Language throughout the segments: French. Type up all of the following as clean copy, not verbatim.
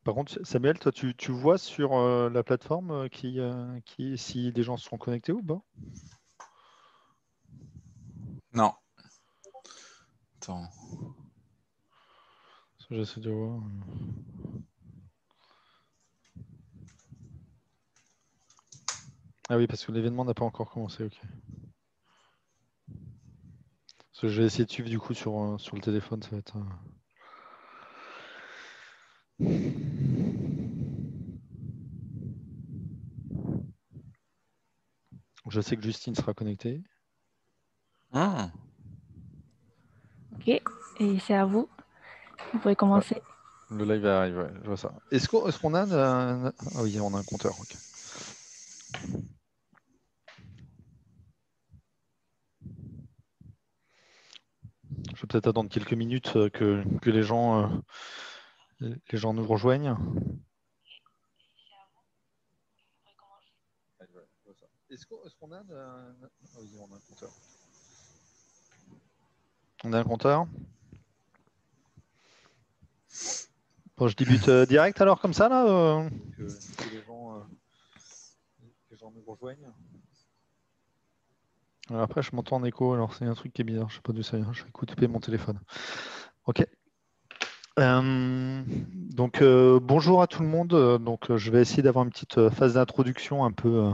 Par contre, Samuel, toi, tu vois sur la plateforme si des gens sont connectés ou pas? Non. Attends. J'essaie de voir. Ah oui, parce que l'événement n'a pas encore commencé, ok. Parce que je vais essayer de suivre du coup sur le téléphone, ça va être. Je sais que Justine sera connectée. Ok, et c'est à vous. Vous pouvez commencer. Le live arrive, ouais, je vois ça. Est-ce qu'on a Ah oui, on a un compteur, ok. Je vais peut-être attendre quelques minutes que les gens nous rejoignent. Est-ce qu'on a Ah oui, on a un compteur. On a un compteur. Bon, je débute direct alors comme ça là que les gens nous rejoignent. Alors après, je m'entends en écho, alors c'est un truc qui est bizarre, je sais pas d'où ça vient. Je vais couper mon téléphone. Ok. Donc bonjour à tout le monde. Donc je vais essayer d'avoir une petite phase d'introduction un peu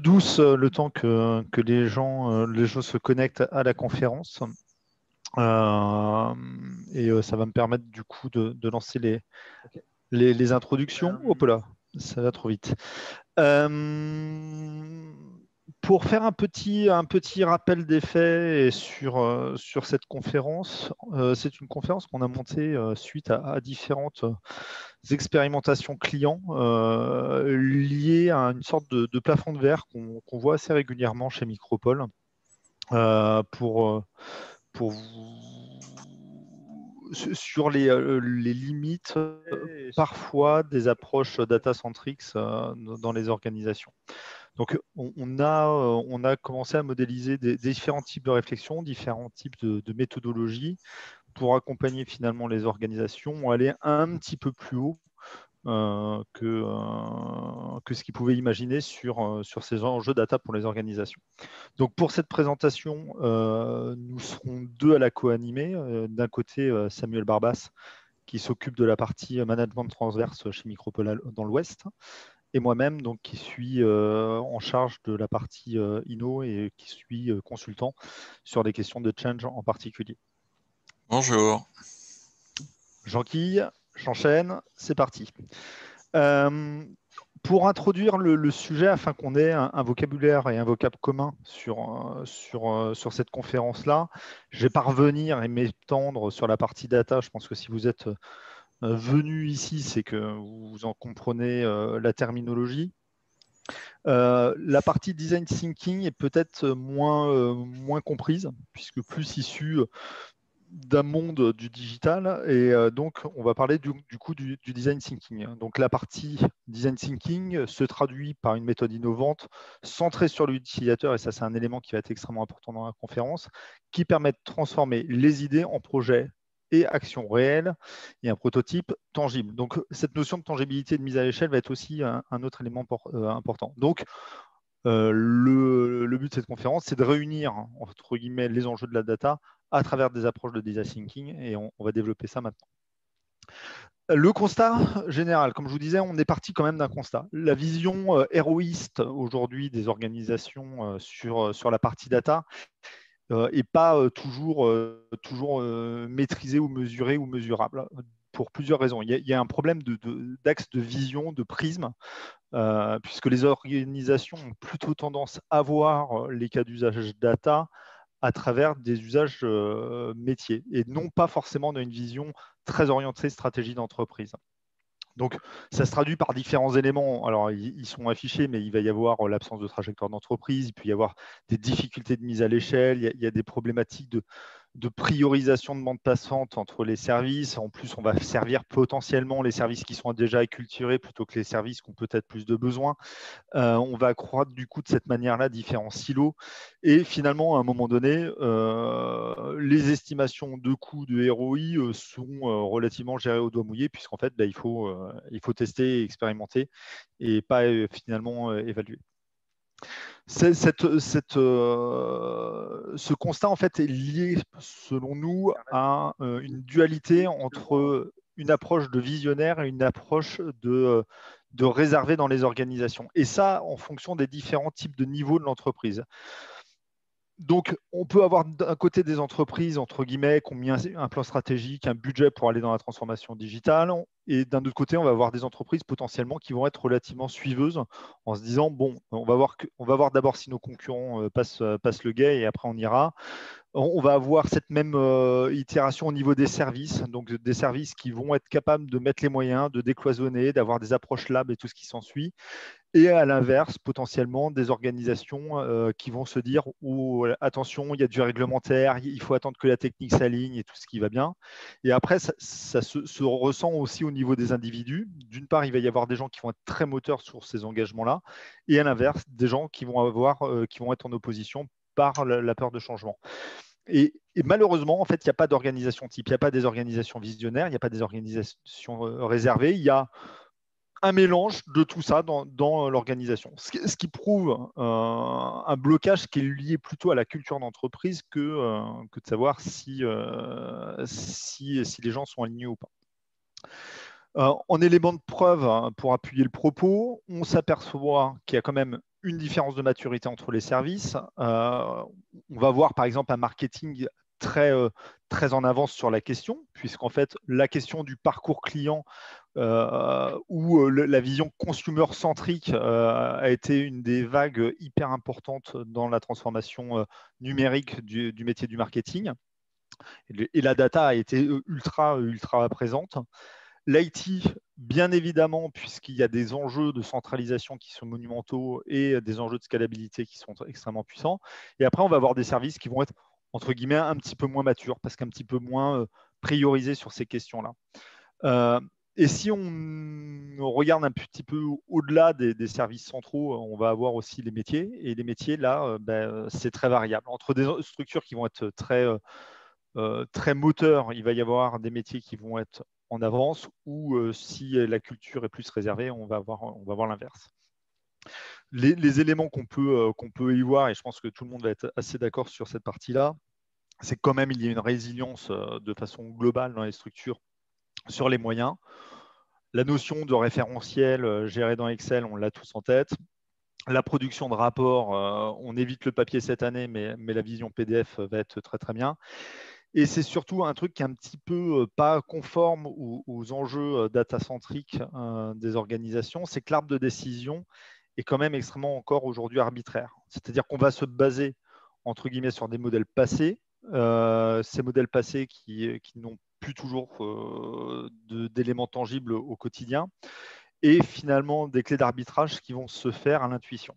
douce le temps que les gens se connectent à la conférence. Et ça va me permettre du coup de lancer les introductions. Hop là, ça va trop vite. Pour faire un petit rappel des faits sur cette conférence, c'est une conférence qu'on a montée suite à différentes expérimentations clients liées à une sorte de plafond de verre qu'on voit assez régulièrement chez Micropole pour sur les limites parfois des approches data-centric dans les organisations. Donc, on a commencé à modéliser des différents types de réflexions, différents types de méthodologies pour accompagner finalement les organisations, aller un petit peu plus haut que ce qu'ils pouvaient imaginer sur ces enjeux data pour les organisations. Donc pour cette présentation, nous serons deux à la co-animer. D'un côté, Samuel Barbas, qui s'occupe de la partie management transverse chez Micropole dans l'Ouest, et moi-même, donc qui suis en charge de la partie Inno et qui suis consultant sur des questions de change en particulier. Bonjour. Jean-Quille, j'enchaîne, c'est parti. Pour introduire le sujet, afin qu'on ait un vocabulaire et un vocable commun sur cette conférence-là, je vais pas revenir et m'étendre sur la partie data. Je pense que si vous êtes venu ici, c'est que vous en comprenez la terminologie. La partie design thinking est peut-être moins comprise, puisque plus issue d'un monde du digital, et donc on va parler du coup du design thinking. Donc la partie design thinking se traduit par une méthode innovante centrée sur l'utilisateur, et ça c'est un élément qui va être extrêmement important dans la conférence, qui permet de transformer les idées en projets et actions réelles et un prototype tangible. Donc cette notion de tangibilité de mise à l'échelle va être aussi un autre élément important. Donc le but de cette conférence, c'est de réunir, entre guillemets, les enjeux de la data à travers des approches de design thinking, et on va développer ça maintenant. Le constat général, comme je vous disais, on est parti quand même d'un constat. La vision héroïste aujourd'hui des organisations sur la partie data n'est pas toujours maîtrisée ou mesurée ou mesurable, pour plusieurs raisons. Il y a un problème d'axe de vision, de prisme, puisque les organisations ont plutôt tendance à voir les cas d'usage data à travers des usages métiers, et non pas forcément dans une vision très orientée stratégie d'entreprise. Donc, ça se traduit par différents éléments. Alors, ils sont affichés, mais il va y avoir l'absence de trajectoire d'entreprise, il peut y avoir des difficultés de mise à l'échelle, il y a des problématiques de priorisation de bande passante entre les services. En plus, on va servir potentiellement les services qui sont déjà acculturés plutôt que les services qui ont peut-être plus de besoins. On va accroître du coup de cette manière-là différents silos. Et finalement, à un moment donné, les estimations de coûts de ROI sont relativement gérées au doigt mouillé, puisqu'en fait, il faut tester, expérimenter et pas finalement évaluer. Ce constat en fait est lié, selon nous, à une dualité entre une approche de visionnaire et une approche de réservé dans les organisations. Et ça, en fonction des différents types de niveaux de l'entreprise. Donc, on peut avoir d'un côté des entreprises, entre guillemets, qui ont mis un plan stratégique, un budget pour aller dans la transformation digitale. Et d'un autre côté, on va avoir des entreprises potentiellement qui vont être relativement suiveuses en se disant, bon, on va voir d'abord si nos concurrents passent le guet et après on ira. On va avoir cette même itération au niveau des services, donc des services qui vont être capables de mettre les moyens, de décloisonner, d'avoir des approches lab et tout ce qui s'ensuit. Et à l'inverse, potentiellement, des organisations qui vont se dire oh, attention, il y a du réglementaire, il faut attendre que la technique s'aligne et tout ce qui va bien. Et après, ça se ressent aussi au niveau des individus. D'une part, il va y avoir des gens qui vont être très moteurs sur ces engagements-là, et à l'inverse, des gens qui vont être en opposition par la peur de changement. Et malheureusement, en fait, il n'y a pas d'organisation type, il n'y a pas des organisations visionnaires, il n'y a pas des organisations réservées, il y a un mélange de tout ça dans l'organisation. Ce qui prouve un blocage qui est lié plutôt à la culture d'entreprise que de savoir si les gens sont alignés ou pas. En élément de preuve, pour appuyer le propos, on s'aperçoit qu'il y a quand même une différence de maturité entre les services. On va voir par exemple un marketing très en avance sur la question, puisqu'en fait la question du parcours client où la vision consumer-centrique a été une des vagues hyper importantes dans la transformation numérique du métier du marketing. Et la data a été ultra présente. L'IT, bien évidemment, puisqu'il y a des enjeux de centralisation qui sont monumentaux et des enjeux de scalabilité qui sont extrêmement puissants. Et après, on va avoir des services qui vont être, entre guillemets, un petit peu moins matures, parce qu'un petit peu moins priorisés sur ces questions-là. Et si on regarde un petit peu au-delà des services centraux, on va avoir aussi les métiers. Et les métiers, là, c'est très variable. Entre des structures qui vont être très moteurs, il va y avoir des métiers qui vont être en avance, ou si la culture est plus réservée, on va avoir l'inverse. Les éléments qu'on peut y voir, et je pense que tout le monde va être assez d'accord sur cette partie-là, c'est quand même il y a une résilience de façon globale dans les structures sur les moyens. La notion de référentiel géré dans Excel, on l'a tous en tête. La production de rapports, on évite le papier cette année, mais la vision PDF va être très très bien. Et c'est surtout un truc qui est un petit peu pas conforme aux enjeux data-centriques des organisations, c'est que l'arbre de décision est quand même extrêmement encore aujourd'hui arbitraire. C'est-à-dire qu'on va se baser, entre guillemets, sur des modèles passés, ces modèles passés qui n'ont plus toujours d'éléments tangibles au quotidien, et finalement des clés d'arbitrage qui vont se faire à l'intuition.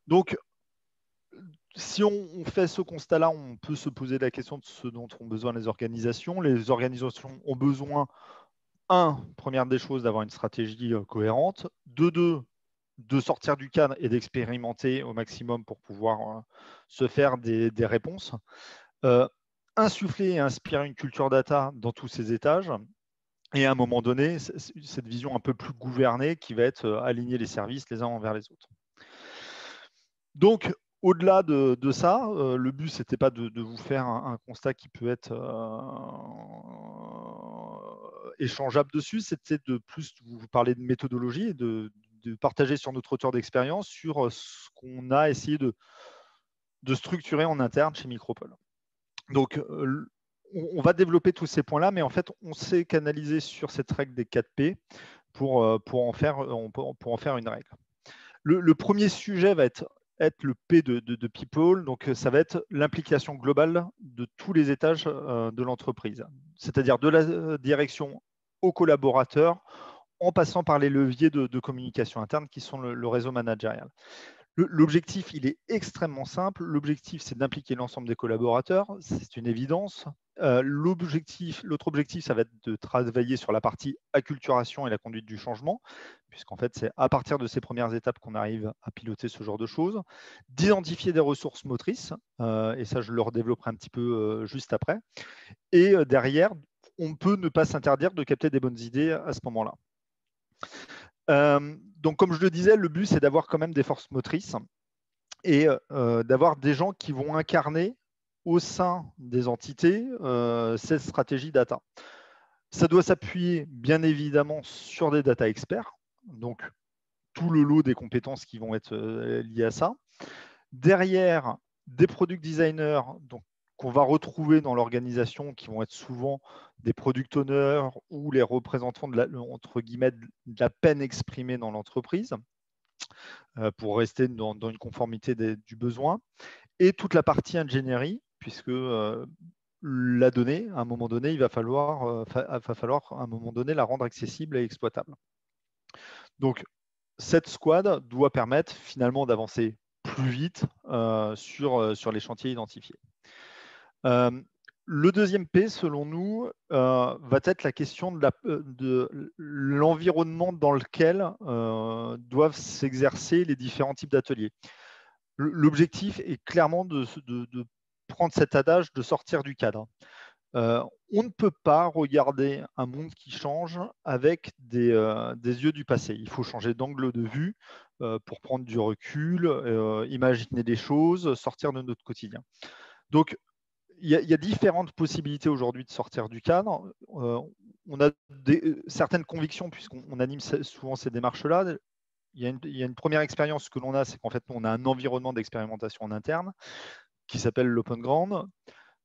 Donc, si on fait ce constat-là, on peut se poser la question de ce dont ont besoin les organisations. Les organisations ont besoin, première des choses, d'avoir une stratégie cohérente. De sortir du cadre et d'expérimenter au maximum pour pouvoir se faire des réponses. Insuffler et inspirer une culture data dans tous ces étages. Et à un moment donné, cette vision un peu plus gouvernée qui va être aligner les services les uns envers les autres. Donc, au-delà de ça, le but, ce n'était pas de vous faire un constat qui peut être échangeable dessus, c'était de plus vous parler de méthodologie et de partager sur notre hauteur d'expérience sur ce qu'on a essayé de structurer en interne chez Micropole. Donc, on va développer tous ces points-là, mais en fait, on s'est canalisé sur cette règle des 4P pour en faire une règle. Le premier sujet va être le P de People, donc ça va être l'implication globale de tous les étages de l'entreprise, c'est-à-dire de la direction aux collaborateurs, en passant par les leviers de communication interne qui sont le réseau managérial. L'objectif, il est extrêmement simple. L'objectif, c'est d'impliquer l'ensemble des collaborateurs. C'est une évidence. L'autre objectif, ça va être de travailler sur la partie acculturation et la conduite du changement, puisqu'en fait, c'est à partir de ces premières étapes qu'on arrive à piloter ce genre de choses. D'identifier des ressources motrices, et ça, je le redévelopperai un petit peu juste après. Et derrière, on peut ne pas s'interdire de capter des bonnes idées à ce moment-là. Donc, comme je le disais, le but, c'est d'avoir quand même des forces motrices et d'avoir des gens qui vont incarner au sein des entités cette stratégie data. Ça doit s'appuyer bien évidemment sur des data experts, donc tout le lot des compétences qui vont être liées à ça. Derrière, des product designers qu'on va retrouver dans l'organisation, qui vont être souvent des product owners ou les représentants entre guillemets, de la peine exprimée dans l'entreprise, pour rester dans une conformité du besoin. Et toute la partie ingénierie, puisque la donnée, à un moment donné, il va falloir à un moment donné la rendre accessible et exploitable. Donc, cette squad doit permettre finalement d'avancer plus vite sur les chantiers identifiés. Le deuxième P, selon nous, va être la question de l'environnement dans lequel doivent s'exercer les différents types d'ateliers. L'objectif est clairement de prendre cet adage de sortir du cadre. On ne peut pas regarder un monde qui change avec des yeux du passé. Il faut changer d'angle de vue pour prendre du recul, imaginer des choses, sortir de notre quotidien. Donc, il y a différentes possibilités aujourd'hui de sortir du cadre. On a certaines convictions, puisqu'on anime souvent ces démarches-là. Il y a une première expérience que l'on a, c'est qu'en fait, on a un environnement d'expérimentation en interne qui s'appelle l'Open Ground.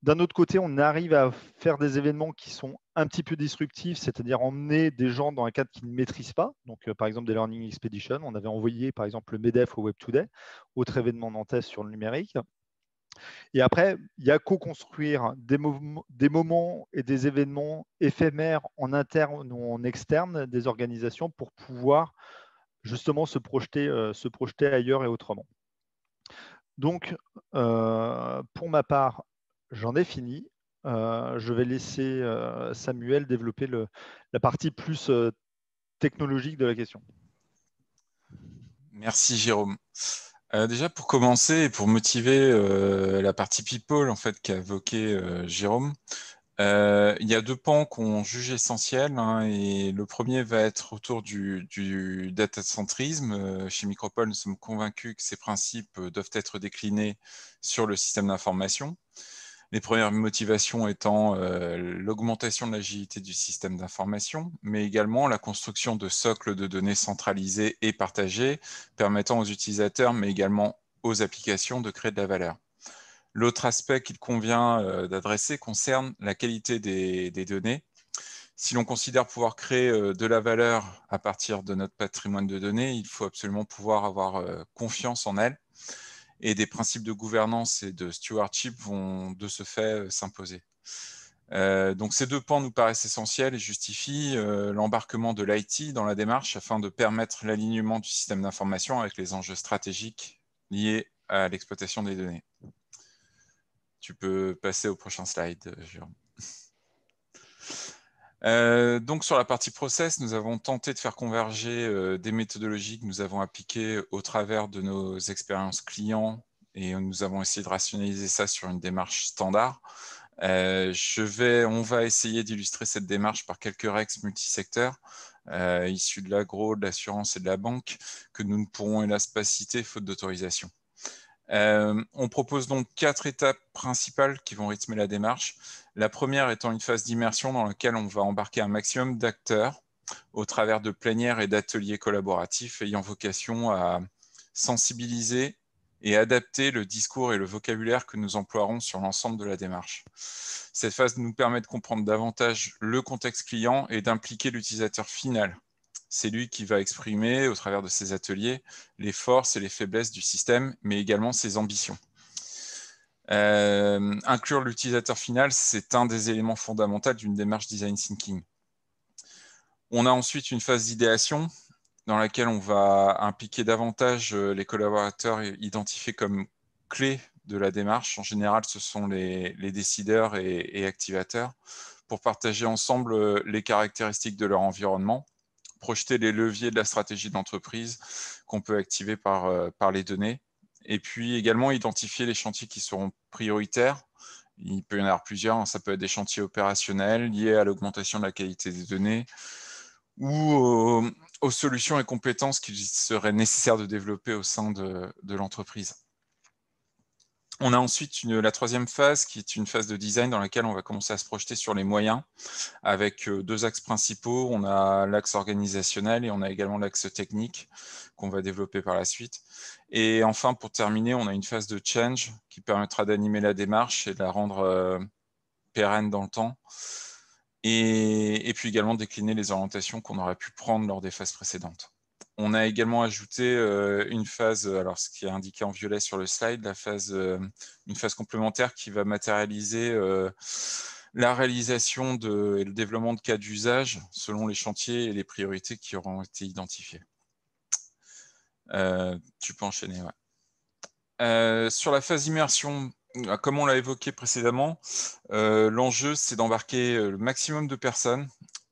D'un autre côté, on arrive à faire des événements qui sont un petit peu disruptifs, c'est-à-dire emmener des gens dans un cadre qu'ils ne maîtrisent pas. Donc, par exemple, des Learning Expeditions. On avait envoyé, par exemple, le MEDEF au Web Today, autre événement nantais sur le numérique. Et après, il y a co-construire des moments et des événements éphémères en interne ou en externe des organisations pour pouvoir justement se projeter ailleurs et autrement. Donc, pour ma part, j'en ai fini. Je vais laisser Samuel développer la partie plus technologique de la question. Merci Jérôme. Déjà pour commencer et pour motiver la partie people en fait qu'a évoqué Jérôme, il y a deux pans qu'on juge essentiels, hein, et le premier va être autour du datacentrisme. Chez Micropole, nous sommes convaincus que ces principes doivent être déclinés sur le système d'information. Les premières motivations étant l'augmentation de l'agilité du système d'information, mais également la construction de socles de données centralisés et partagés, permettant aux utilisateurs, mais également aux applications de créer de la valeur. L'autre aspect qu'il convient d'adresser concerne la qualité des données. Si l'on considère pouvoir créer de la valeur à partir de notre patrimoine de données, il faut absolument pouvoir avoir confiance en elles. Et des principes de gouvernance et de stewardship vont de ce fait s'imposer. Donc ces deux pans nous paraissent essentiels et justifient l'embarquement de l'IT dans la démarche afin de permettre l'alignement du système d'information avec les enjeux stratégiques liés à l'exploitation des données. Tu peux passer au prochain slide, Jérôme. Donc sur la partie process, nous avons tenté de faire converger des méthodologies que nous avons appliquées au travers de nos expériences clients et nous avons essayé de rationaliser ça sur une démarche standard. On va essayer d'illustrer cette démarche par quelques règles multisecteurs issus de l'agro, de l'assurance et de la banque que nous ne pourrons hélas pas citer faute d'autorisation. On propose donc 4 étapes principales qui vont rythmer la démarche. La première étant une phase d'immersion dans laquelle on va embarquer un maximum d'acteurs au travers de plénières et d'ateliers collaboratifs ayant vocation à sensibiliser et adapter le discours et le vocabulaire que nous emploierons sur l'ensemble de la démarche. Cette phase nous permet de comprendre davantage le contexte client et d'impliquer l'utilisateur final. C'est lui qui va exprimer, au travers de ses ateliers, les forces et les faiblesses du système, mais également ses ambitions. Inclure l'utilisateur final, c'est un des éléments fondamentaux d'une démarche design thinking. On a ensuite une phase d'idéation dans laquelle on va impliquer davantage les collaborateurs identifiés comme clés de la démarche. En général, ce sont les décideurs et activateurs, pour partager ensemble les caractéristiques de leur environnement, projeter les leviers de la stratégie d'entreprise qu'on peut activer par les données, et puis également identifier les chantiers qui seront prioritaires. Il peut y en avoir plusieurs, ça peut être des chantiers opérationnels liés à l'augmentation de la qualité des données, ou aux solutions et compétences qu'il serait nécessaire de développer au sein de l'entreprise. On a ensuite la troisième phase, qui est une phase de design dans laquelle on va commencer à se projeter sur les moyens, avec deux axes principaux. On a l'axe organisationnel et on a également l'axe technique qu'on va développer par la suite. Et enfin, pour terminer, on a une phase de change qui permettra d'animer la démarche et de la rendre pérenne dans le temps. Et puis également décliner les orientations qu'on aurait pu prendre lors des phases précédentes. On a également ajouté une phase, alors ce qui est indiqué en violet sur le slide, une phase complémentaire qui va matérialiser la réalisation et le développement de cas d'usage selon les chantiers et les priorités qui auront été identifiés. Tu peux enchaîner, ouais. Sur la phase immersion, comme on l'a évoqué précédemment, l'enjeu, c'est d'embarquer le maximum de personnes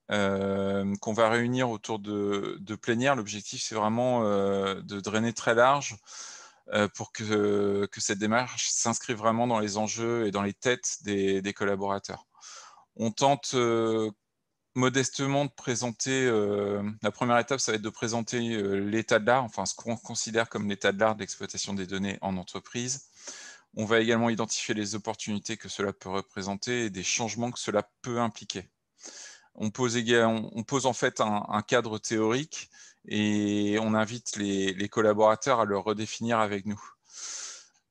qu'on va réunir autour de plénière. L'objectif, c'est vraiment de drainer très large pour que cette démarche s'inscrive vraiment dans les enjeux et dans les têtes des collaborateurs. On tente modestement de présenter, la première étape, ça va être de présenter l'état de l'art, enfin ce qu'on considère comme l'état de l'art de l'exploitation des données en entreprise. On va également identifier les opportunités que cela peut représenter et des changements que cela peut impliquer. On pose en fait un cadre théorique et on invite les collaborateurs à le redéfinir avec nous.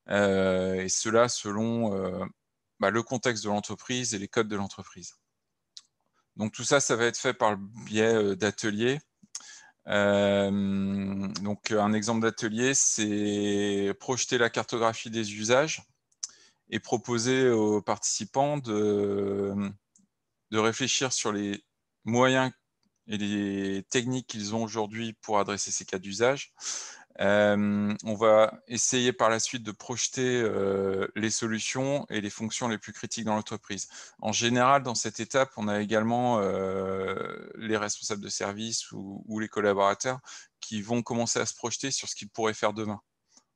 Et cela selon le contexte de l'entreprise et les codes de l'entreprise. Donc tout ça, ça va être fait par le biais d'ateliers. Donc un exemple d'atelier, c'est projeter la cartographie des usages et proposer aux participants de réfléchir sur les moyens et les techniques qu'ils ont aujourd'hui pour adresser ces cas d'usage. On va essayer par la suite de projeter les solutions et les fonctions les plus critiques dans l'entreprise. En général, dans cette étape, on a également les responsables de service ou les collaborateurs qui vont commencer à se projeter sur ce qu'ils pourraient faire demain.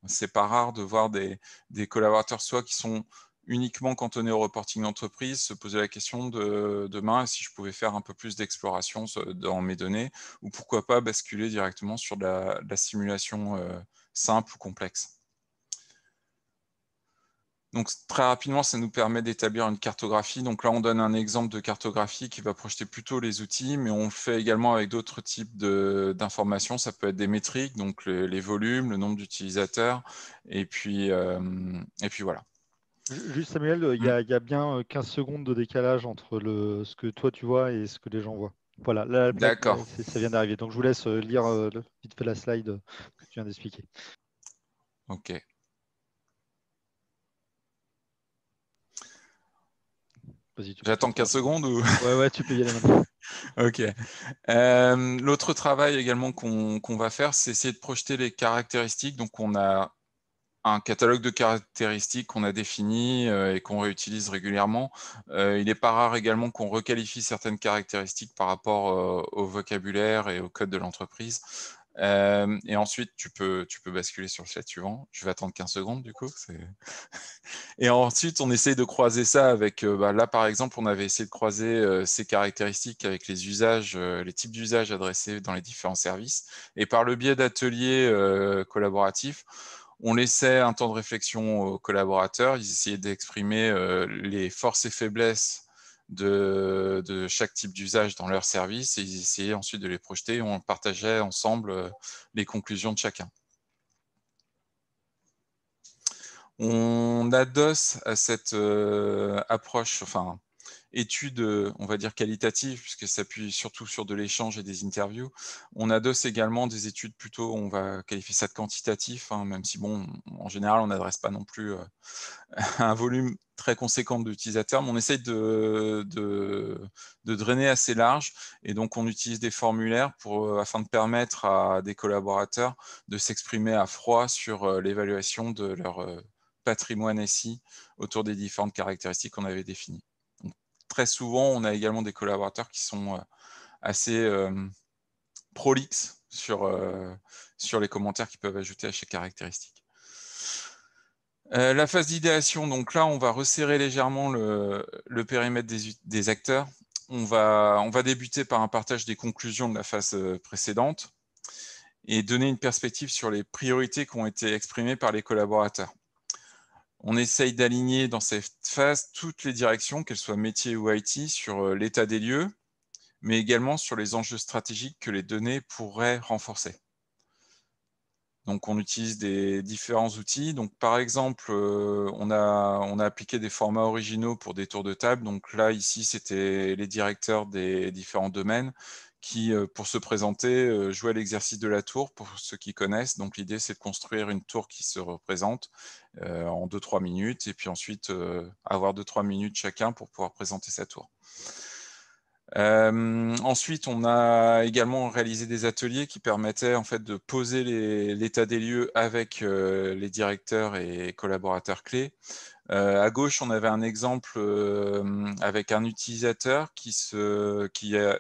C'est pas rare de voir des collaborateurs soit qui sont uniquement cantonnés au reporting d'entreprise, se poser la question de demain si je pouvais faire un peu plus d'exploration dans mes données, ou pourquoi pas basculer directement sur de la simulation simple ou complexe. Donc très rapidement, ça nous permet d'établir une cartographie. Donc là, on donne un exemple de cartographie qui va projeter plutôt les outils, mais on le fait également avec d'autres types d'informations. Ça peut être des métriques, donc les volumes, le nombre d'utilisateurs, et puis voilà. Juste Samuel, il y a bien 15 secondes de décalage entre ce que toi tu vois et ce que les gens voient. Voilà, là, D'accord. ça vient d'arriver. Donc je vous laisse lire vite fait la slide que tu viens d'expliquer. Ok. J'attends 15 secondes ou... Ouais, tu peux y aller maintenant. Ok. L'autre travail également qu'on va faire, c'est essayer de projeter les caractéristiques. Donc on a un catalogue de caractéristiques qu'on a défini et qu'on réutilise régulièrement. Il n'est pas rare également qu'on requalifie certaines caractéristiques par rapport au vocabulaire et au code de l'entreprise. Et ensuite, tu peux basculer sur le slide suivant. Je vais attendre 15 secondes du coup. Et ensuite, on essaye de croiser ça avec, là par exemple, on avait essayé de croiser ces caractéristiques avec les usages, les types d'usages adressés dans les différents services. Et par le biais d'ateliers collaboratifs, on laissait un temps de réflexion aux collaborateurs. Ils essayaient d'exprimer les forces et faiblesses de chaque type d'usage dans leur service et ils essayaient ensuite de les projeter et on partageait ensemble les conclusions de chacun. On adosse à cette approche, enfin, étude, on va dire qualitative, puisque ça s'appuie surtout sur de l'échange et des interviews. On adosse également des études plutôt, on va qualifier ça de quantitatif, hein, même si bon, en général, on n'adresse pas non plus un volume très conséquent d'utilisateurs, mais on essaye de drainer assez large, et donc on utilise des formulaires afin de permettre à des collaborateurs de s'exprimer à froid sur l'évaluation de leur patrimoine SI autour des différentes caractéristiques qu'on avait définies. Donc, très souvent, on a également des collaborateurs qui sont assez prolixes sur les commentaires qu'ils peuvent ajouter à chaque caractéristique. La phase d'idéation, donc là, on va resserrer légèrement le périmètre des acteurs. On va débuter par un partage des conclusions de la phase précédente et donner une perspective sur les priorités qui ont été exprimées par les collaborateurs. On essaye d'aligner dans cette phase toutes les directions, qu'elles soient métier ou IT, sur l'état des lieux, mais également sur les enjeux stratégiques que les données pourraient renforcer. Donc, on utilise des différents outils. Donc, par exemple, on a appliqué des formats originaux pour des tours de table. Donc là, ici, c'était les directeurs des différents domaines qui, pour se présenter, jouaient l'exercice de la tour, pour ceux qui connaissent. Donc, l'idée, c'est de construire une tour qui se représente en 2-3 minutes, et puis ensuite, avoir 2-3 minutes chacun pour pouvoir présenter sa tour. Ensuite, on a également réalisé des ateliers qui permettaient en fait de poser l'état des lieux avec les directeurs et collaborateurs clés. À gauche, on avait un exemple avec un utilisateur qui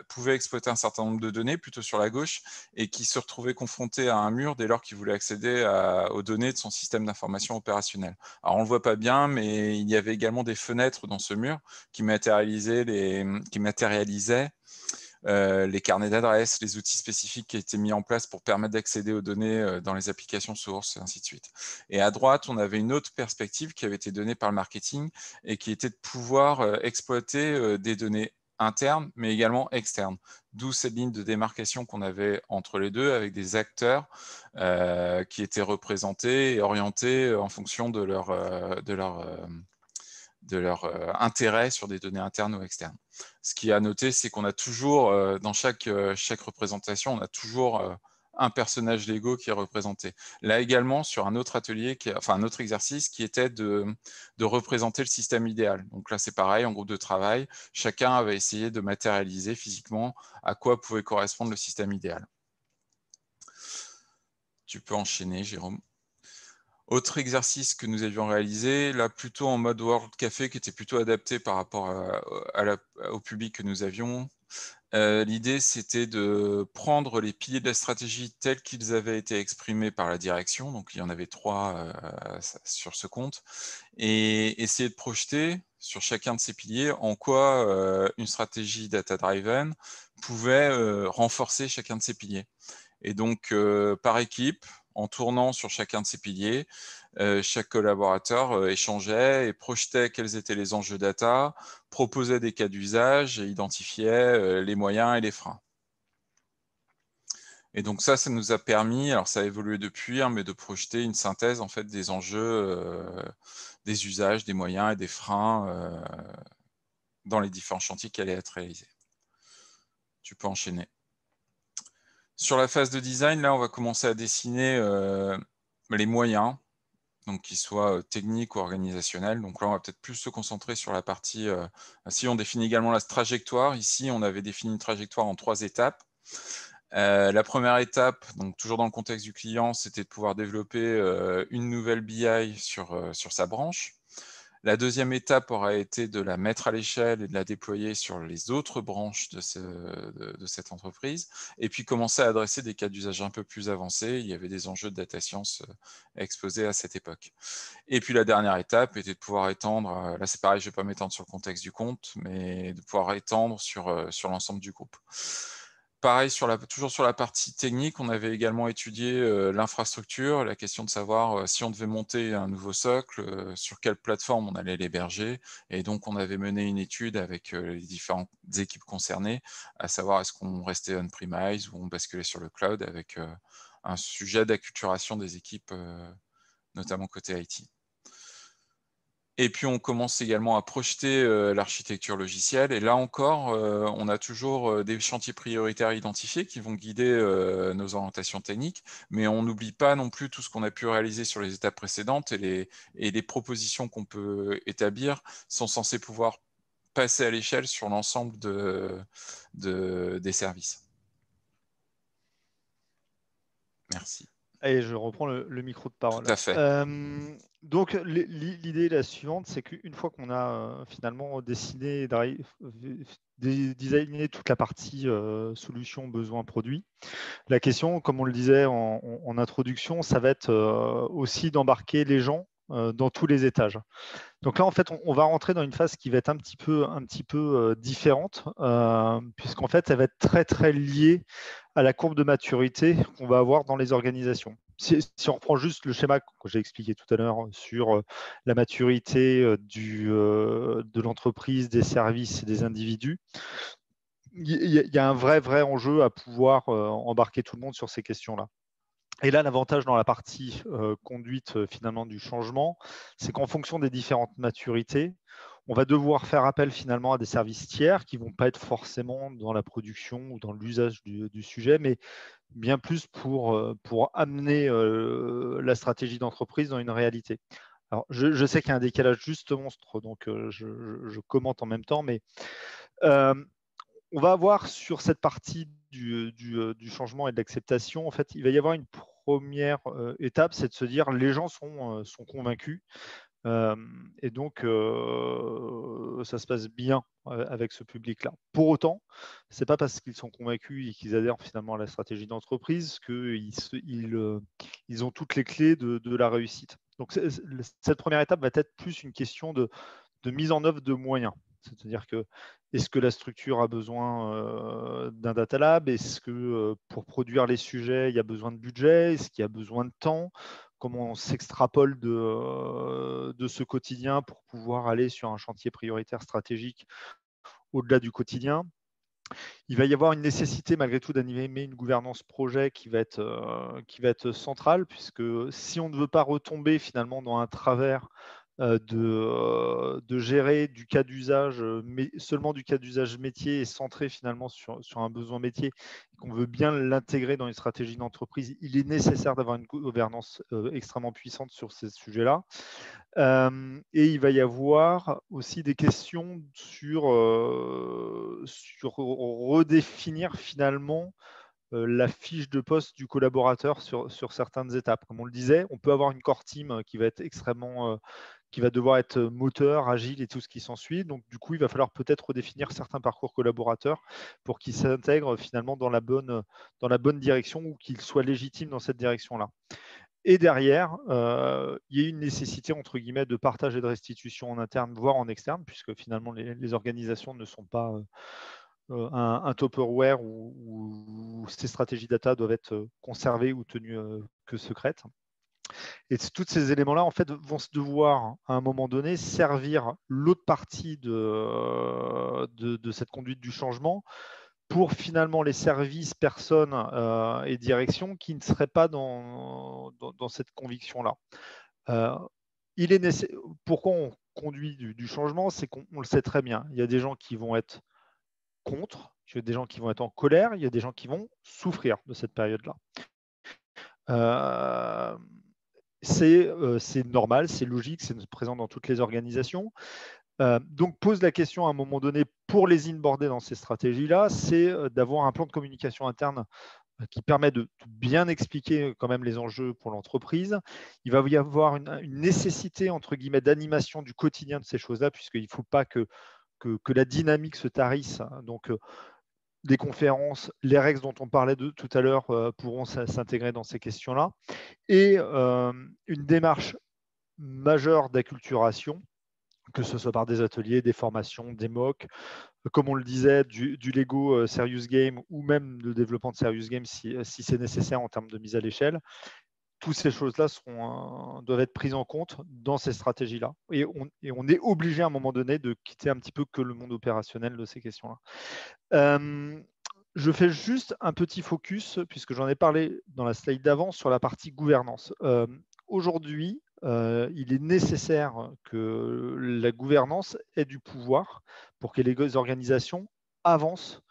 pouvait exploiter un certain nombre de données, plutôt sur la gauche, et qui se retrouvait confronté à un mur dès lors qu'il voulait accéder aux données de son système d'information opérationnel. Alors, on ne le voit pas bien, mais il y avait également des fenêtres dans ce mur qui matérialisaient les carnets d'adresses, les outils spécifiques qui étaient mis en place pour permettre d'accéder aux données dans les applications sources, et ainsi de suite. Et à droite, on avait une autre perspective qui avait été donnée par le marketing et qui était de pouvoir exploiter des données internes, mais également externes. D'où cette ligne de démarcation qu'on avait entre les deux, avec des acteurs qui étaient représentés et orientés en fonction de leur intérêt sur des données internes ou externes. Ce qui est à noter, c'est qu'on a toujours, dans chaque représentation, on a toujours un personnage Lego qui est représenté. Là également, sur un autre atelier, un autre exercice qui était de représenter le système idéal. Donc là, c'est pareil, en groupe de travail, chacun avait essayé de matérialiser physiquement à quoi pouvait correspondre le système idéal. Tu peux enchaîner, Jérôme. Autre exercice que nous avions réalisé, là plutôt en mode World Café, qui était plutôt adapté par rapport au public que nous avions. L'idée, c'était de prendre les piliers de la stratégie tels qu'ils avaient été exprimés par la direction, donc il y en avait 3 sur ce compte, et essayer de projeter sur chacun de ces piliers en quoi une stratégie data-driven pouvait renforcer chacun de ces piliers. Et donc, par équipe, en tournant sur chacun de ces piliers, chaque collaborateur échangeait et projetait quels étaient les enjeux data, proposait des cas d'usage et identifiait les moyens et les freins. Et donc ça nous a permis, alors ça a évolué depuis, hein, mais de projeter une synthèse en fait des enjeux, des usages, des moyens et des freins dans les différents chantiers qui allaient être réalisés. Tu peux enchaîner. Sur la phase de design, là, on va commencer à dessiner les moyens, donc qu'ils soient techniques ou organisationnels. Donc là, on va peut-être plus se concentrer sur la partie... si on définit également la trajectoire, ici, on avait défini une trajectoire en 3 étapes. La première étape, donc toujours dans le contexte du client, c'était de pouvoir développer une nouvelle BI sur sa branche. La deuxième étape aura été de la mettre à l'échelle et de la déployer sur les autres branches de cette entreprise, et puis commencer à adresser des cas d'usage un peu plus avancés. Il y avait des enjeux de data science exposés à cette époque. Et puis la dernière étape était de pouvoir étendre, là c'est pareil, je ne vais pas m'étendre sur le contexte du compte, mais de pouvoir étendre sur l'ensemble du groupe. Pareil, toujours sur la partie technique, on avait également étudié l'infrastructure, la question de savoir si on devait monter un nouveau socle, sur quelle plateforme on allait l'héberger. Et donc, on avait mené une étude avec les différentes équipes concernées, à savoir est-ce qu'on restait on-premise ou on basculait sur le cloud, avec un sujet d'acculturation des équipes, notamment côté IT. Et puis, on commence également à projeter l'architecture logicielle. Et là encore, on a toujours des chantiers prioritaires identifiés qui vont guider nos orientations techniques. Mais on n'oublie pas non plus tout ce qu'on a pu réaliser sur les étapes précédentes. Et les propositions qu'on peut établir sont censées pouvoir passer à l'échelle sur l'ensemble des services. Merci. Et je reprends le micro de parole. Tout à fait. Donc, l'idée est la suivante, c'est qu'une fois qu'on a finalement dessiné, designé toute la partie solution, besoin, produit, la question, comme on le disait en introduction, ça va être aussi d'embarquer les gens dans tous les étages. Donc là, en fait, on va rentrer dans une phase qui va être un petit peu différente, puisqu'en fait, elle va être très, très liée à la courbe de maturité qu'on va avoir dans les organisations. Si on reprend juste le schéma que j'ai expliqué tout à l'heure sur la maturité de l'entreprise, des services et des individus, il y a un vrai enjeu à pouvoir embarquer tout le monde sur ces questions-là. Et là, l'avantage dans la partie conduite finalement du changement, c'est qu'en fonction des différentes maturités, on va devoir faire appel finalement à des services tiers qui ne vont pas être forcément dans la production ou dans l'usage du sujet, mais bien plus pour amener la stratégie d'entreprise dans une réalité. Alors, je sais qu'il y a un décalage juste monstre, donc je commente en même temps, mais on va avoir sur cette partie du changement et de l'acceptation, en fait, il va y avoir une première étape, c'est de se dire les gens sont convaincus. Et donc, ça se passe bien avec ce public-là. Pour autant, ce n'est pas parce qu'ils sont convaincus et qu'ils adhèrent finalement à la stratégie d'entreprise qu'ils ont toutes les clés de la réussite. Donc, cette première étape va être plus une question de mise en œuvre de moyens. C'est-à-dire que est-ce que la structure a besoin d'un data lab? Est-ce que pour produire les sujets, il y a besoin de budget? Est-ce qu'il y a besoin de temps? Comment on s'extrapole de ce quotidien pour pouvoir aller sur un chantier prioritaire stratégique au-delà du quotidien? Il va y avoir une nécessité malgré tout d'animer une gouvernance projet qui va être centrale, puisque si on ne veut pas retomber finalement dans un travers de gérer du cas d'usage, mais seulement du cas d'usage métier et centré finalement sur un besoin métier, et qu'on veut bien l'intégrer dans une stratégie d'entreprise, il est nécessaire d'avoir une gouvernance extrêmement puissante sur ces sujets-là. Et il va y avoir aussi des questions sur redéfinir finalement la fiche de poste du collaborateur sur certaines étapes. Comme on le disait, on peut avoir une core team qui va être qui va devoir être moteur, agile et tout ce qui s'ensuit. Donc, du coup, il va falloir peut-être redéfinir certains parcours collaborateurs pour qu'ils s'intègrent finalement dans la bonne direction ou qu'ils soient légitimes dans cette direction-là. Et derrière, il y a une nécessité, entre guillemets, de partage et de restitution en interne, voire en externe, puisque finalement, les organisations ne sont pas un Tupperware où ces stratégies data doivent être conservées ou tenues que secrètes. Et tous ces éléments-là, en fait, vont se devoir, à un moment donné, servir l'autre partie de cette conduite du changement pour finalement les services, personnes et directions qui ne seraient pas dans cette conviction-là. Pourquoi on conduit du changement? C'est qu'on le sait très bien. Il y a des gens qui vont être contre, il y a des gens qui vont être en colère, il y a des gens qui vont souffrir de cette période-là. C'est normal, c'est logique, c'est présent dans toutes les organisations. Donc, pose la question à un moment donné pour les inboarder dans ces stratégies-là, c'est d'avoir un plan de communication interne qui permet de bien expliquer quand même les enjeux pour l'entreprise. Il va y avoir une nécessité, entre guillemets, d'animation du quotidien de ces choses-là, puisqu'il ne faut pas que la dynamique se tarisse. Donc, des conférences, les règles dont on parlait tout à l'heure pourront s'intégrer dans ces questions-là. Et une démarche majeure d'acculturation, que ce soit par des ateliers, des formations, des MOOC, comme on le disait, du Lego Serious Game ou même le développement de Serious Game si c'est nécessaire en termes de mise à l'échelle. Toutes ces choses-là doivent être prises en compte dans ces stratégies-là. Et on est obligé à un moment donné de quitter un petit peu que le monde opérationnel de ces questions-là. Je fais juste un petit focus, puisque j'en ai parlé dans la slide d'avant, sur la partie gouvernance. Aujourd'hui, il est nécessaire que la gouvernance ait du pouvoir pour que les organisations avancent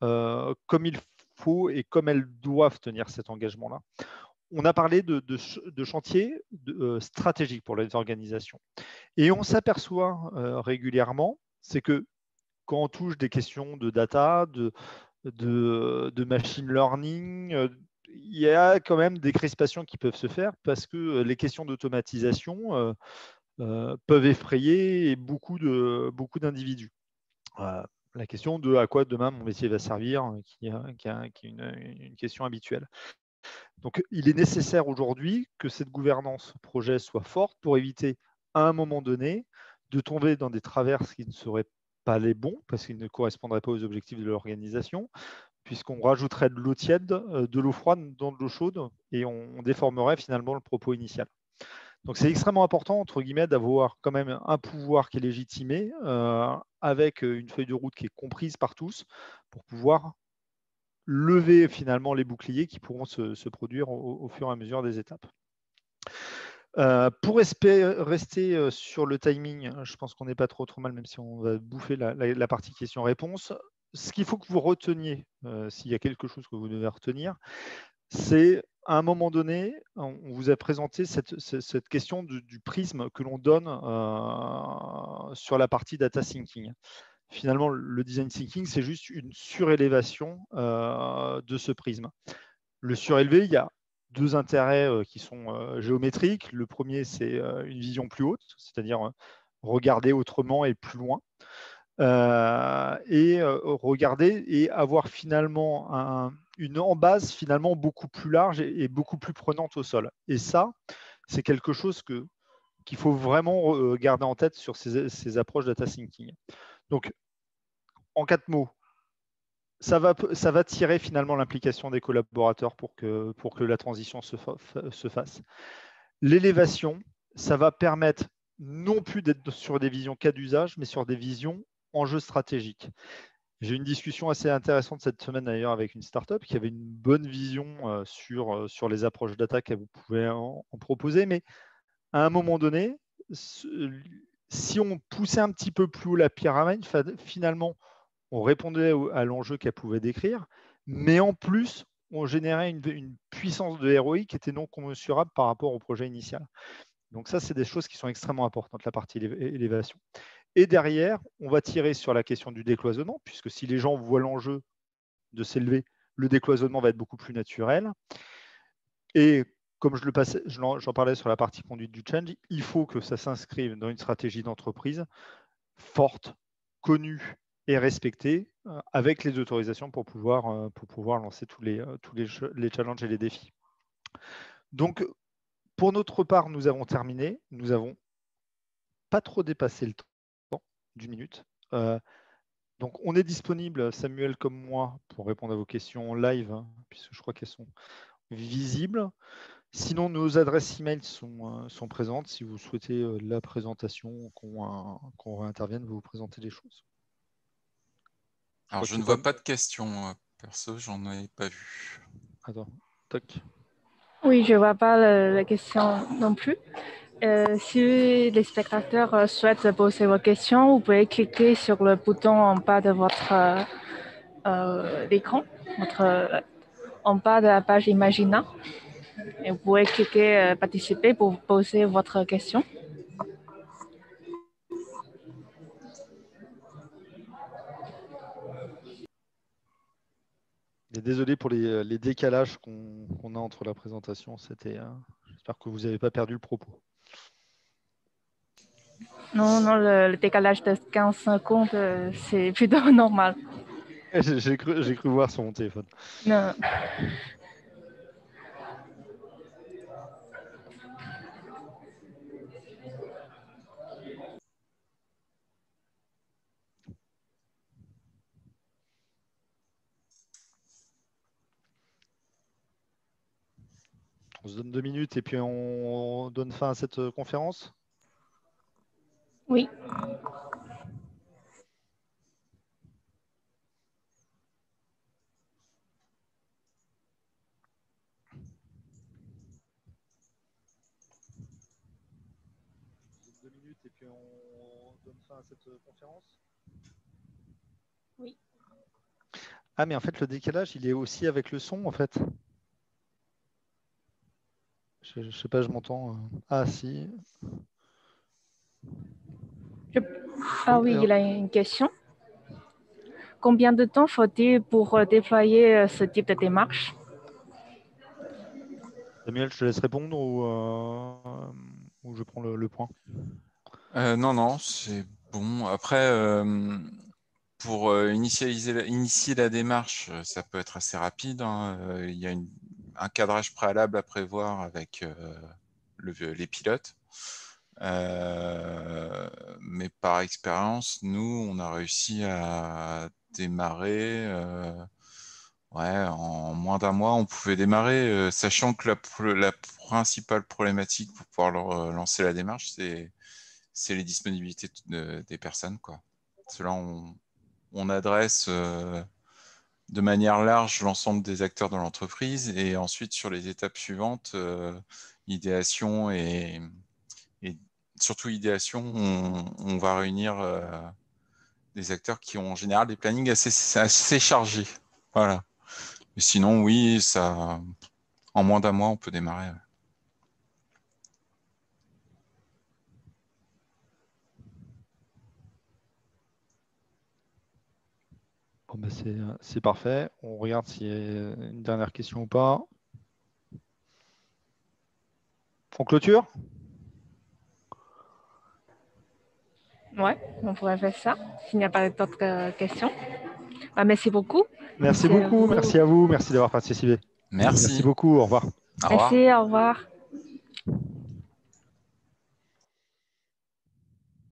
comme il faut et comme elles doivent tenir cet engagement-là. On a parlé de chantiers stratégiques pour les organisations. Et on s'aperçoit régulièrement, c'est que quand on touche des questions de data, de machine learning, il y a quand même des crispations qui peuvent se faire parce que les questions d'automatisation peuvent effrayer beaucoup d'individus. La question de à quoi demain mon métier va servir, qui est une question habituelle. Donc, il est nécessaire aujourd'hui que cette gouvernance projet soit forte pour éviter, à un moment donné, de tomber dans des traverses qui ne seraient pas les bons, parce qu'ils ne correspondraient pas aux objectifs de l'organisation, puisqu'on rajouterait de l'eau tiède, de l'eau froide dans de l'eau chaude, et on déformerait finalement le propos initial. Donc, c'est extrêmement important, entre guillemets, d'avoir quand même un pouvoir qui est légitimé, avec une feuille de route qui est comprise par tous, pour pouvoir lever finalement les boucliers qui pourront se produire au fur et à mesure des étapes. Pour rester sur le timing, je pense qu'on n'est pas trop mal, même si on va bouffer la partie questions-réponses. Ce qu'il faut que vous reteniez, s'il y a quelque chose que vous devez retenir, c'est à un moment donné, on vous a présenté cette question du prisme que l'on donne sur la partie data thinking. Finalement, le design thinking, c'est juste une surélévation de ce prisme. Le surélevé, il y a deux intérêts qui sont géométriques. Le premier, c'est une vision plus haute, c'est-à-dire regarder autrement et plus loin. Regarder et avoir finalement une embase finalement beaucoup plus large et beaucoup plus prenante au sol. Et ça, c'est quelque chose qu'il faut vraiment garder en tête sur ces approches data thinking. Donc, en 4 mots, ça va tirer finalement l'implication des collaborateurs pour que la transition se fasse. L'élévation, ça va permettre non plus d'être sur des visions cas d'usage, mais sur des visions enjeux stratégiques. J'ai eu une discussion assez intéressante cette semaine d'ailleurs avec une startup qui avait une bonne vision sur les approches data qu'elle pouvait en proposer, mais à un moment donné, si on poussait un petit peu plus haut la pyramide, finalement, on répondait à l'enjeu qu'elle pouvait décrire, mais en plus, on générait une puissance de ROI qui était non commensurable par rapport au projet initial. Donc ça, c'est des choses qui sont extrêmement importantes, la partie élévation. Et derrière, on va tirer sur la question du décloisonnement, puisque si les gens voient l'enjeu de s'élever, le décloisonnement va être beaucoup plus naturel. Et comme j'en parlais sur la partie conduite du change, il faut que ça s'inscrive dans une stratégie d'entreprise forte, connue et respectée, avec les autorisations pour pouvoir lancer tous les challenges et les défis. Donc, pour notre part, nous avons terminé. Nous n'avons pas trop dépassé le temps d'une minute. Donc, on est disponible, Samuel comme moi, pour répondre à vos questions en live, hein, puisque je crois qu'elles sont visibles. Sinon, nos adresses email sont présentes. Si vous souhaitez la présentation, qu'on réintervienne, vous présenter les choses. Alors, je ne vois pas de questions. Perso, j'en ai pas vu. Attends, toc. Oui, je ne vois pas la question non plus. Si les spectateurs souhaitent poser vos questions, vous pouvez cliquer sur le bouton en bas de votre écran, en bas de la page Imagina. Et vous pouvez cliquer participer pour poser votre question. Et désolé pour les décalages qu'on a entre la présentation. J'espère que vous n'avez pas perdu le propos. Non, le décalage de 15 secondes, c'est plutôt normal. J'ai cru voir sur mon téléphone. Non. On se donne 2 minutes et puis on donne fin à cette conférence. Oui. minutes et puis on donne fin à cette conférence. Oui. Ah, mais en fait, le décalage, il est aussi avec le son, en fait. Je sais pas, je m'entends. Ah, si. Ah oui, il a une question. Combien de temps faut-il pour déployer ce type de démarche? Samuel, je te laisse répondre ou je prends le point. Non, non, c'est bon. Après, pour initier la démarche, ça peut être assez rapide, hein. Il y a un cadrage préalable à prévoir avec les pilotes. Mais par expérience, nous, on a réussi à démarrer. En moins d'un mois, on pouvait démarrer, sachant que la principale problématique pour pouvoir lancer la démarche, c'est les disponibilités des personnes, quoi. Cela, on adresse de manière large l'ensemble des acteurs de l'entreprise et ensuite sur les étapes suivantes, idéation et surtout idéation, on va réunir des acteurs qui ont en général des plannings assez chargés. Voilà. Mais sinon, oui, en moins d'un mois, on peut démarrer. Bon, ben c'est parfait. On regarde s'il y a une dernière question ou pas. On clôture? Ouais, on pourrait faire ça, s'il n'y a pas d'autres questions. Merci beaucoup. Merci beaucoup, merci à vous, merci d'avoir participé. Merci Merci. beaucoup, au revoir. Au revoir. Merci, au revoir.